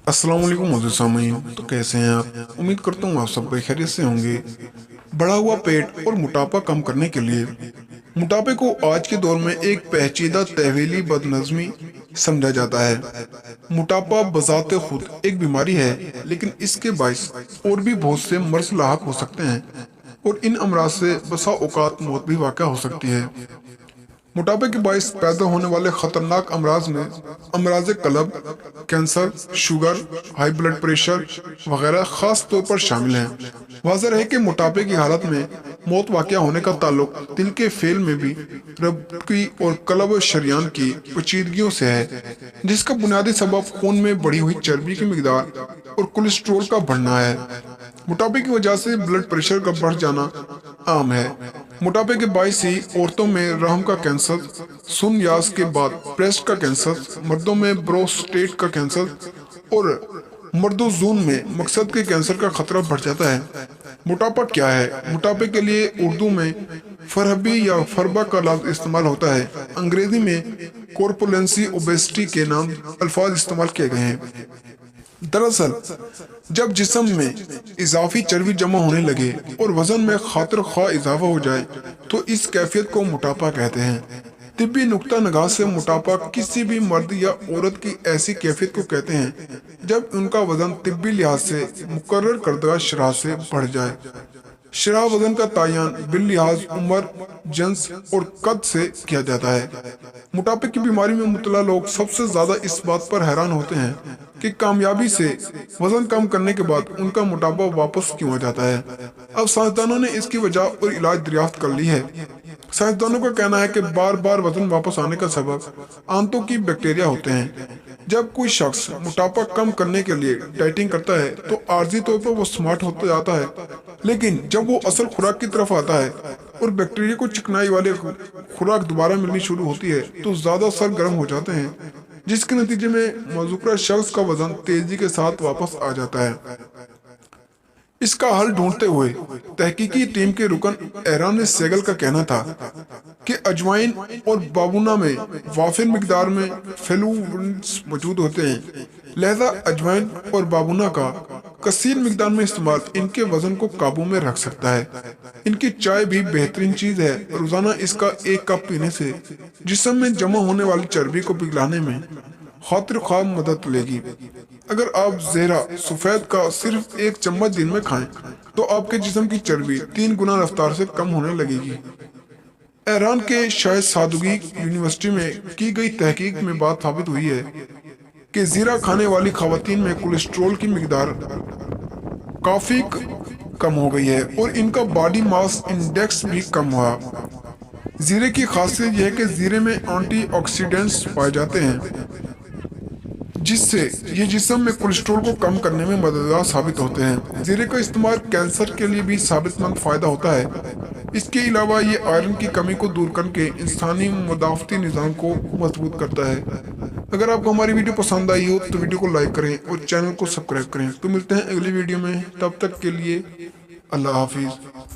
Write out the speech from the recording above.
अस्सलाम वालेकुम मोअज़्ज़िज़ सामीन। तो कैसे हैं आप? उम्मीद करता हूँ आप सब खैरियत से होंगे। बढ़ा हुआ पेट और मोटापा कम करने के लिए मोटापे को आज के दौर में एक पेचीदा तहवीली बदनज़मी समझा जाता है। मोटापा बज़ाते खुद एक बीमारी है, लेकिन इसके बायस और भी बहुत से मर्ज़ लाहक हो सकते हैं और इन अमराज से बसा औकात मौत भी वाक़या हो सकती है। मोटापे के बायस पैदा होने वाले खतरनाक अमराज में अमराज कलब, cancer, sugar, high blood pressure वगैरह खास तौर पर शामिल हैं। वाज़ह है कि मोटापे की हालत में मौत वाक़या होने का ताल्लुक दिल के फेल में भी रब की और कलब शरियान की पेचीदगियों से है, जिसका बुनियादी सबब खून में बढ़ी हुई चर्बी की मिकदार और कोलेस्ट्रोल का बढ़ना है। मोटापे की वजह से ब्लड प्रेशर का बढ़ जाना आम है। मोटापे के बायस ही औरतों में रहम का कैंसर, सुन यास के बाद ब्रेस्ट का कैंसर, मर्दों में प्रोस्टेट का कैंसर और मर्दोजून में मकसद के कैंसर का खतरा बढ़ जाता है। मोटापा क्या है? मोटापे के लिए उर्दू में फरहबी या फरबा का लफ्ज इस्तेमाल होता है। अंग्रेजी में कॉर्पुलेंसी ओबेसिटी के नाम अल्फाज इस्तेमाल किए गए हैं। दरअसल जब जिस्म में इजाफी चर्बी जमा होने लगे और वजन में खातिर खा इजाफा हो जाए तो इस कैफियत को मोटापा कहते हैं। तिब्बी नुक्ता नगाह से मोटापा किसी भी मर्द या औरत की ऐसी कैफियत को कहते हैं जब उनका वजन तिब्बी लिहाज से मुकर्रर करदा शरह से बढ़ जाए। शरह वजन का तयन बिल लिहाज उम्र, जन्स और कद से किया जाता है। मोटापे की बीमारी में मुब्तला लोग सबसे ज्यादा इस बात पर हैरान होते हैं कि कामयाबी से वजन कम करने के बाद उनका मोटापा वापस क्यों आ जाता है। अब साइंसदानों ने इसकी वजह और इलाज दरियाफ्त कर ली है। साइंसदानों का कहना है कि बार बार वजन वापस आने का सबब आंतों की बैक्टीरिया होते हैं। जब कोई शख्स मोटापा कम करने के लिए डाइटिंग करता है तो आर्जी तौर पर वो स्मार्ट होता जाता है, लेकिन जब वो असल खुराक की तरफ आता है और बैक्टीरिया को चिकनाई वाले खुराक दोबारा मिलनी शुरू होती है तो ज्यादा सरगर्म हो जाते हैं, जिसके नतीजे में मौजूदा शख्स का वजन तेजी के साथ वापस आ जाता है। इसका हल ढूंढते हुए तहकीकी टीम के रुकन एहरान सेगल का कहना था कि अजवाइन और बाबूना में वाफिर मिकदार में फेलुइड्स मौजूद होते हैं, लिहाजा अजवाइन और बाबूना का कसीर मिकदार में इस्तेमाल इनके वजन को काबू में रख सकता है। इनकी चाय भी बेहतरीन चीज है। रोजाना इसका एक कप पीने से जिस्म में जमा होने वाली चर्बी को पिघलाने में खातिर ख्वाह मदद मिलेगी। अगर आप जहरा सफेद का सिर्फ एक चम्मच दिन में खाएं तो आपके जिस्म की चर्बी 3 गुना रफ्तार से कम होने लगेगी। ईरान के शायद सादुगी यूनिवर्सिटी में की गई तहकीक में बात साबित हुई है कि जीरा खाने वाली खवातीन में कोलेस्ट्रोल की मिकदार काफी कम हो गई है और इनका बॉडी मास इंडेक्स भी कम हुआ। जीरे की खासियत यह है कि जीरे में एंटीऑक्सीडेंट्स पाए जाते हैं, जिससे ये जिस्म में कोलेस्ट्रॉल को कम करने में मददगार साबित होते हैं। जीरे का इस्तेमाल कैंसर के लिए भी साबितमंद फायदा होता है। इसके अलावा ये आयरन की कमी को दूर करके इंसानी मुदाफ़ती निज़ाम को मजबूत करता है। अगर आपको हमारी वीडियो पसंद आई हो तो वीडियो को लाइक करें और चैनल को सब्सक्राइब करें। तो मिलते हैं अगली वीडियो में, तब तक के लिए अल्लाह हाफिज़।